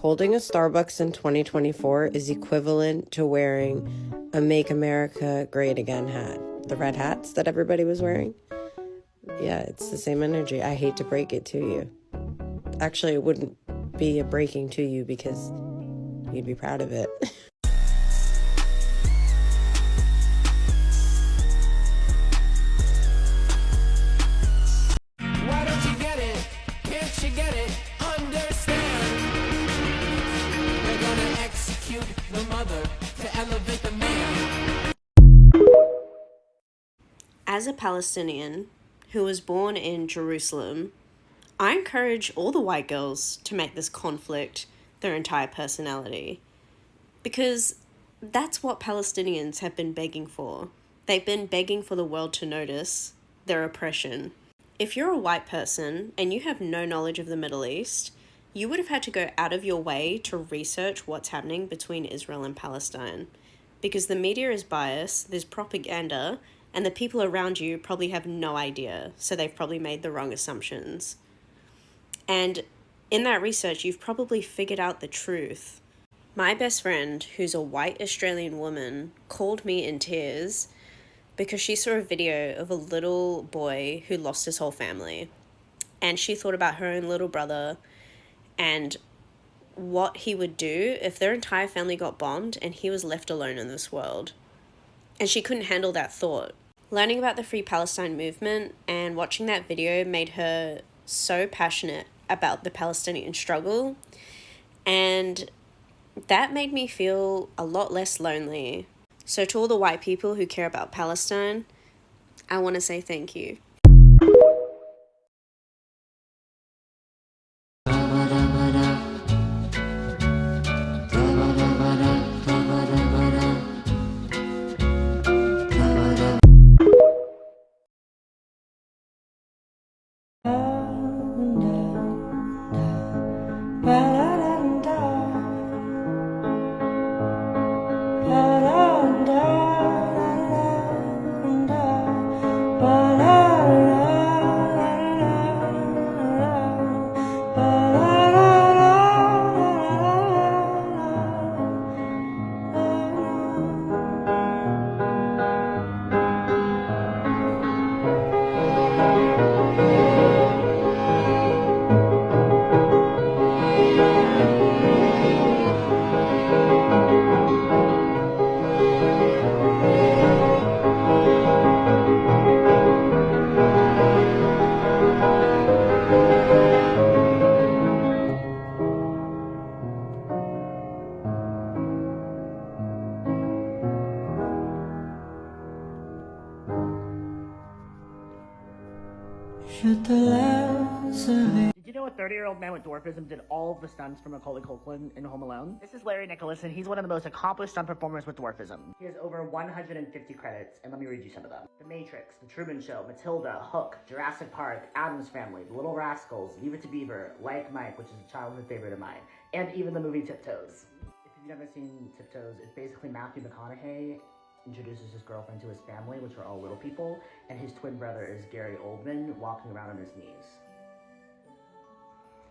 Holding a Starbucks in 2024 is equivalent to wearing a Make America Great Again hat. The red hats that everybody was wearing. Yeah, it's the same energy. I hate to break it to you. Actually, it wouldn't be a breaking to you because you'd be proud of it. Why don't you get it? Can't you get it? Understand. They're gonna execute the mother to elevate the man. As a Palestinian who was born in Jerusalem, I encourage all the white girls to make this conflict their entire personality, because that's what Palestinians have been begging for. They've been begging for the world to notice their oppression. If you're a white person and you have no knowledge of the Middle East, you would have had to go out of your way to research what's happening between Israel and Palestine, because the media is biased, there's propaganda, and the people around you probably have no idea, so they've probably made the wrong assumptions. And in that research, you've probably figured out the truth. My best friend, who's a white Australian woman, called me in tears because she saw a video of a little boy who lost his whole family. And she thought about her own little brother and what he would do if their entire family got bombed and he was left alone in this world. And she couldn't handle that thought. Learning about the Free Palestine movement and watching that video made her so passionate about the Palestinian struggle, and that made me feel a lot less lonely. So to all the white people who care about Palestine, I want to say thank you. Did you know a 30-year-old man with dwarfism did all of the stunts for Macaulay Culkin in Home Alone? This is Larry Nicholas, and he's one of the most accomplished stunt performers with dwarfism. He has over 150 credits, and let me read you some of them. The Matrix, The Truman Show, Matilda, Hook, Jurassic Park, Addams Family, The Little Rascals, Leave It to Beaver, Like Mike, which is a childhood favorite of mine, and even the movie Tiptoes. If you've never seen Tiptoes, it's basically Matthew McConaughey introduces his girlfriend to his family, which are all little people, and his twin brother is Gary Oldman, walking around on his knees.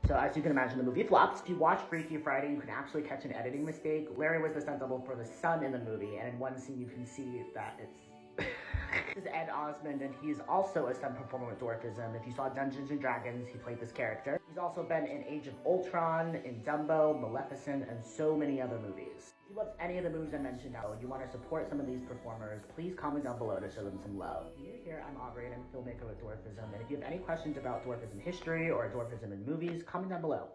So as you can imagine, the movie flopped. If you watch Freaky Friday, you can actually catch an editing mistake. Larry was the stunt double for the son in the movie, and in one scene you can see that it's... This is Ed Osmond, and he's also a stunt performer with dwarfism. If you saw Dungeons & Dragons, he played this character. He's also been in Age of Ultron, in Dumbo, Maleficent, and so many other movies. If you loved any of the movies I mentioned now, and you want to support some of these performers, please comment down below to show them some love. If you're here, I'm Aubrey, and I'm a filmmaker with dwarfism, and if you have any questions about dwarfism history or dwarfism in movies, comment down below.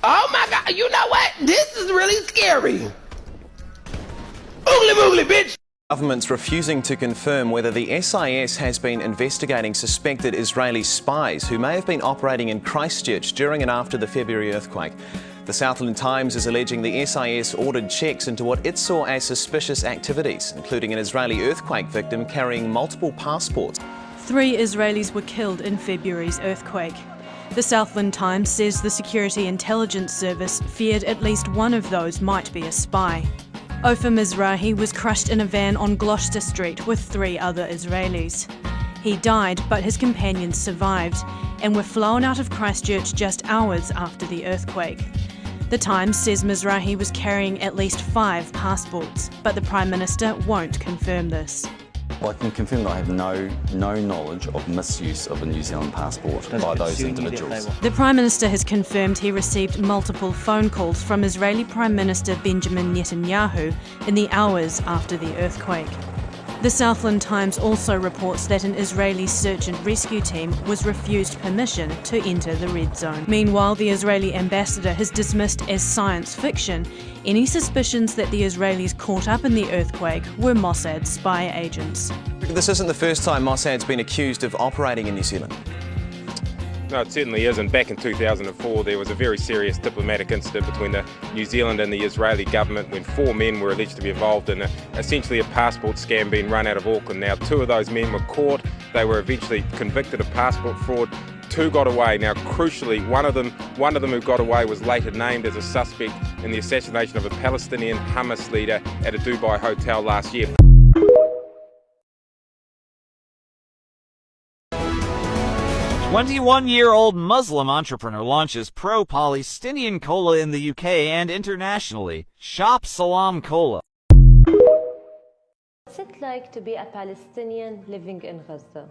Oh my God, you know what? This is really scary. Oogly boogly, bitch. Government's refusing to confirm whether the SIS has been investigating suspected Israeli spies who may have been operating in Christchurch during and after the February earthquake. The Southland Times is alleging the SIS ordered checks into what it saw as suspicious activities, including an Israeli earthquake victim carrying multiple passports. 3 Israelis were killed in February's earthquake. The Southland Times says the Security Intelligence Service feared at least one of those might be a spy. Ofer Mizrahi was crushed in a van on Gloucester Street with 3 other Israelis. He died, but his companions survived and were flown out of Christchurch just hours after the earthquake. The Times says Mizrahi was carrying at least 5 passports, but the Prime Minister won't confirm this. Well, I can confirm that I have no knowledge of misuse of a New Zealand passport by those individuals. The Prime Minister has confirmed he received multiple phone calls from Israeli Prime Minister Benjamin Netanyahu in the hours after the earthquake. The Southland Times also reports that an Israeli search and rescue team was refused permission to enter the red zone. Meanwhile, the Israeli ambassador has dismissed as science fiction any suspicions that the Israelis caught up in the earthquake were Mossad spy agents. This isn't the first time Mossad's been accused of operating in New Zealand. No, it certainly isn't. Back in 2004, there was a very serious diplomatic incident between the New Zealand and the Israeli government when 4 men were alleged to be involved in essentially a passport scam being run out of Auckland. Now, 2 of those men were caught. They were eventually convicted of passport fraud. 2 got away. Now, crucially, one of them who got away was later named as a suspect in the assassination of a Palestinian Hamas leader at a Dubai hotel last year. 21-year-old Muslim entrepreneur launches pro-Palestinian cola in the UK and internationally. Shop Salam Cola. What's it like to be a Palestinian living in Gaza?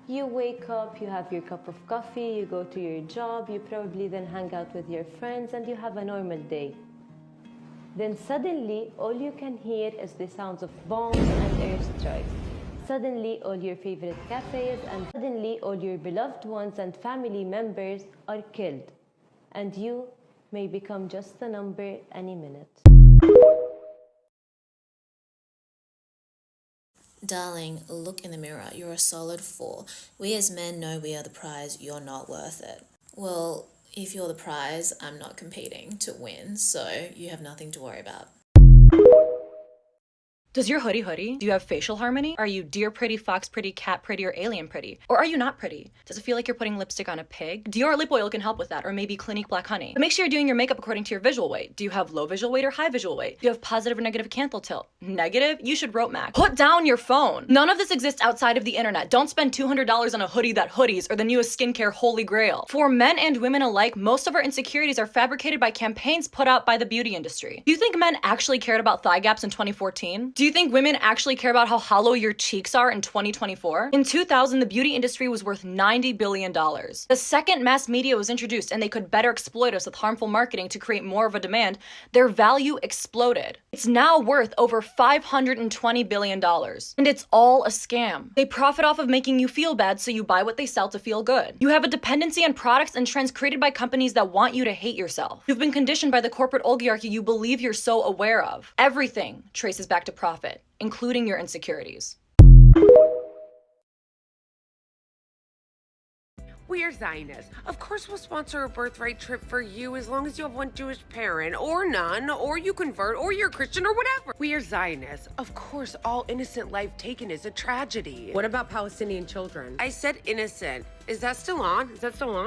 You wake up, you have your cup of coffee, you go to your job, you probably then hang out with your friends and you have a normal day. Then suddenly, all you can hear is the sounds of bombs and airstrikes. Suddenly, all your favorite cafes and suddenly all your beloved ones and family members are killed. And you may become just a number any minute. Darling, look in the mirror. You're a solid 4. We as men know we are the prize. You're not worth it. Well, if you're the prize, I'm not competing to win, so you have nothing to worry about. Does your hoodie? Do you have facial harmony? Are you deer pretty, fox pretty, cat pretty, or alien pretty? Or are you not pretty? Does it feel like you're putting lipstick on a pig? Dior lip oil can help with that, or maybe Clinique Black Honey. But make sure you're doing your makeup according to your visual weight. Do you have low visual weight or high visual weight? Do you have positive or negative canthal tilt? Negative? You should rope mac. Put down your phone. None of this exists outside of the internet. Don't spend $200 on a hoodie that hoodies or the newest skincare holy grail. For men and women alike, most of our insecurities are fabricated by campaigns put out by the beauty industry. Do you think men actually cared about thigh gaps in 2014? Do you think women actually care about how hollow your cheeks are in 2024? In 2000, the beauty industry was worth $90 billion. The second mass media was introduced and they could better exploit us with harmful marketing to create more of a demand, their value exploded. It's now worth over $520 billion. And it's all a scam. They profit off of making you feel bad, so you buy what they sell to feel good. You have a dependency on products and trends created by companies that want you to hate yourself. You've been conditioned by the corporate oligarchy you believe you're so aware of. Everything traces back to profit, including your insecurities. We're Zionists. Of course we'll sponsor a birthright trip for you as long as you have one Jewish parent, or none, or you convert, or you're Christian, or whatever. We are Zionists. Of course all innocent life taken is a tragedy. What about Palestinian children? I said innocent. Is that still on?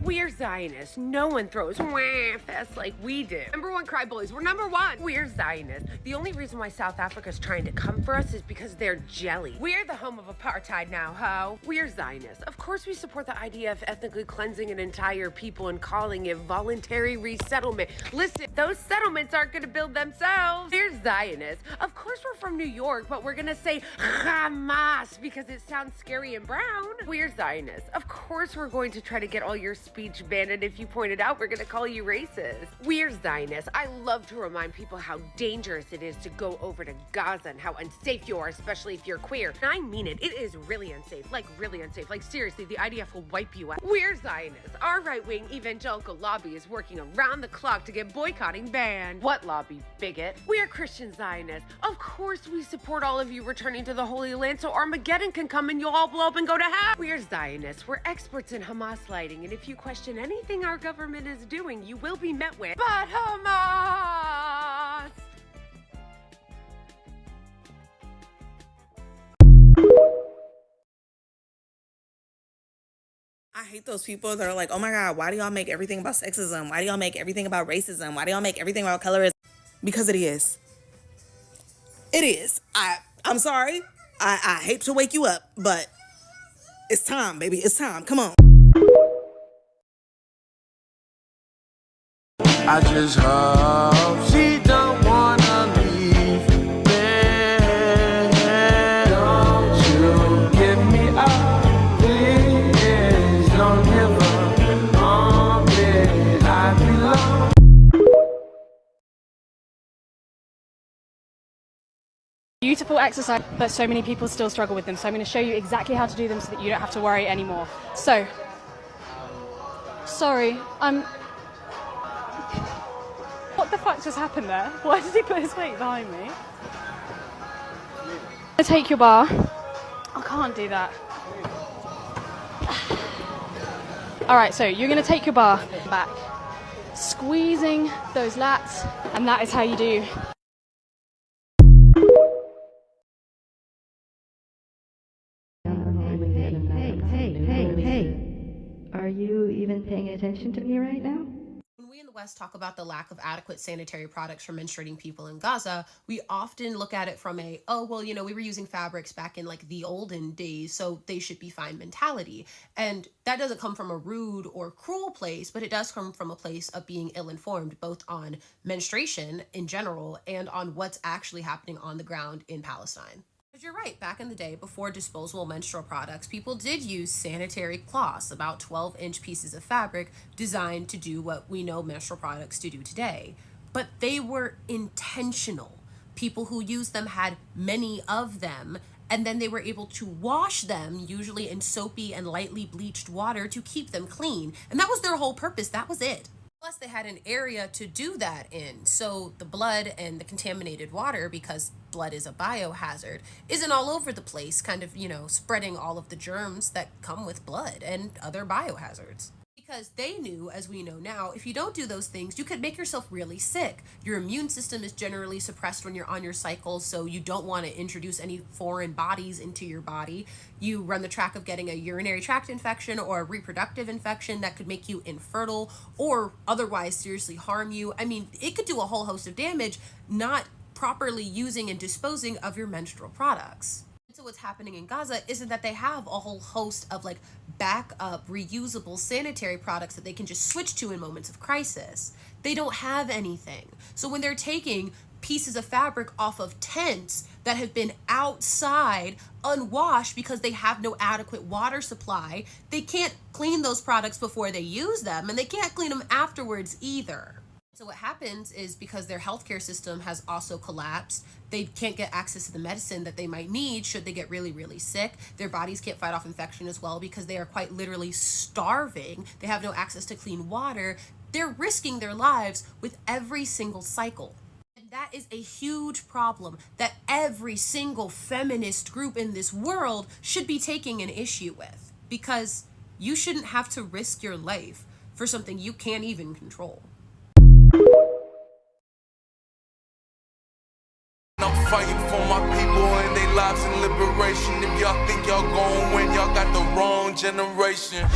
We are Zionists. No one throws wah fest like we do. Number 1 cry bullies. We're number 1. We're Zionists. The only reason why South Africa's trying to come for us is because they're jelly. We're the home of apartheid now, ho. We're Zionists. Of course we support the idea of ethnically cleansing an entire people and calling it voluntary resettlement. Listen, those settlements aren't gonna build themselves. We're Zionists. Of course we're from New York, but we're gonna say Hamas because it sounds scary and brown. We're Zionists. Of course we're going to try to get all your speech banned, and if you point it out, we're going to call you racist. We're Zionists. I love to remind people how dangerous it is to go over to Gaza and how unsafe you are, especially if you're queer. And I mean it. It is really unsafe. Like, really unsafe. Like, seriously, the IDF will wipe you out. We're Zionists. Our right-wing evangelical lobby is working around the clock to get boycotting banned. What lobby, bigot? We are Christian Zionists. Of course we support all of you returning to the Holy Land so Armageddon can come and you'll all blow up and go to hell. We're Zionists. We're experts in Hamas lighting, and if you question anything our government is doing, you will be met with, but Hamas! I hate those people that are like, oh my God, why do y'all make everything about sexism? Why do y'all make everything about racism? Why do y'all make everything about colorism? Because it is. It is. I'm sorry. I hate to wake you up, but It's time, baby. It's time. Come on. I just hope she don't wanna leave me. Don't you give me up, please. Don't give up on me. I belong. Beautiful exercise, but so many people still struggle with them. So I'm going to show you exactly how to do them so that you don't have to worry anymore. So, sorry, what the fuck just happened there? Why did he put his weight behind me? Take your bar. I can't do that. Alright, so you're going to take your bar back, squeezing those lats, and that is how you do. Hey, are you even paying attention to me right now? When we in the West talk about the lack of adequate sanitary products for menstruating people in Gaza, we often look at it from a, oh, well, you know, we were using fabrics back in like the olden days, so they should be fine mentality. And that doesn't come from a rude or cruel place, but it does come from a place of being ill-informed, both on menstruation in general and on what's actually happening on the ground in Palestine. You're right, back in the day, before disposable menstrual products, people did use sanitary cloths, about 12-inch pieces of fabric designed to do what we know menstrual products to do today. But they were intentional. People who used them had many of them, and then they were able to wash them, usually in soapy and lightly bleached water, to keep them clean. And that was their whole purpose. That was it. Plus, they had an area to do that in, so the blood and the contaminated water, because blood is a biohazard, isn't all over the place, kind of, you know, spreading all of the germs that come with blood and other biohazards. Because they knew, as we know now, if you don't do those things, you could make yourself really sick. Your immune system is generally suppressed when you're on your cycle, so you don't want to introduce any foreign bodies into your body. You run the track of getting a urinary tract infection or a reproductive infection that could make you infertile or otherwise seriously harm you. I mean, it could do a whole host of damage not properly using and disposing of your menstrual products. So what's happening in Gaza isn't that they have a whole host of like backup reusable sanitary products that they can just switch to in moments of crisis. They don't have anything. So when they're taking pieces of fabric off of tents that have been outside unwashed because they have no adequate water supply, they can't clean those products before they use them, and they can't clean them afterwards either. So what happens is, because their healthcare system has also collapsed, they can't get access to the medicine that they might need should they get really, really sick. Their bodies can't fight off infection as well because they are quite literally starving. They have no access to clean water. They're risking their lives with every single cycle. And that is a huge problem that every single feminist group in this world should be taking an issue with, because you shouldn't have to risk your life for something you can't even control. I'm fighting for my people and their lives and liberation. If y'all think y'all gon' win, y'all got the wrong generation.